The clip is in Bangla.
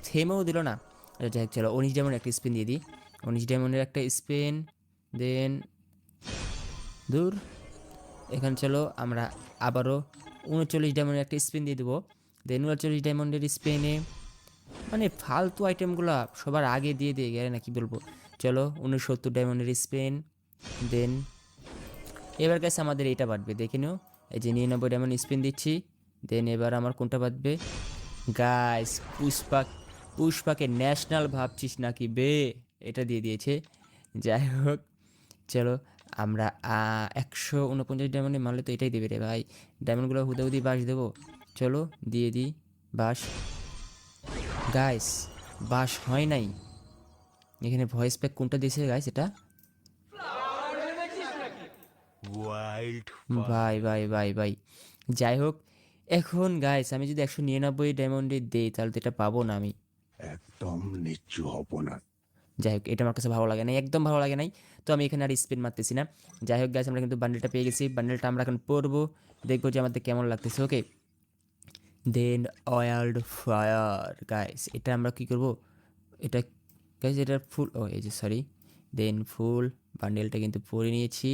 থেমেও দিল না। যাই হোক চলো 19 ডায়মন্ড একটা স্পিন দিয়ে দিই, 19 ডায়মন্ডের একটা স্পিন। দেন দূর, এখানে চলো আমরা আবারও 39 ডায়মন্ডের একটা স্পিন দিয়ে দেবো। দেন 39 ডায়মন্ডের স্পিনে মানে ফালতু আইটেমগুলো সবার আগে দিয়ে দিয়ে গেলে না, কি বলবো। চলো 69 ডায়মন্ডের স্পিন। দেন এবার কাছে আমাদের এইটা বাড়বে, দেখে নিও। এই যে 99 ডায়মন্ড স্পিন দিচ্ছি। দেন এবার আমার কোনটা বাঁধবে গাইস? পুষ্পাকে ন্যাশনাল ভাবছিস নাকি বে? এটা দিয়ে দিয়েছে। যাই হোক চলো আমরা 149 ডায়মন্ডে মারলে তো এটাই দেবে রে ভাই। ডায়মন্ডগুলো হুদাহুদি বাস দেবো। চলো দিয়ে দিই বাস। গাইস বাস হয় নাই। এখানে ভয়েস প্যাক কোনটা দিয়েছে গাইস? এটা ভাই ভাই ভাই ভাই। যাই হোক এখন গাইস আমি যদি 199 ডায়মন্ডে দেই তাহলে তো এটা পাবো না আমি। একদম নিচু হব না। যাই হোক এটা আমার কাছে ভালো লাগে নাই, একদম ভালো লাগে নাই। তো আমি এখানে আর স্পিন মারতেছি না। যাই হোক গাইস আমরা কিন্তু বান্ডেলটা পেয়ে গেছি, বান্ডেলটা আমরা এখন পরবো, দেখবো যে আমাদের কেমন লাগতেছে। ওকে দেন ওয়াইল্ড ফায়ার গাইস, এটা আমরা কি করব? এটা গাইস এটা ফুল, ও এই যে সরি, দেন ফুল বান্ডেলটা কিন্তু পরে নিয়েছি।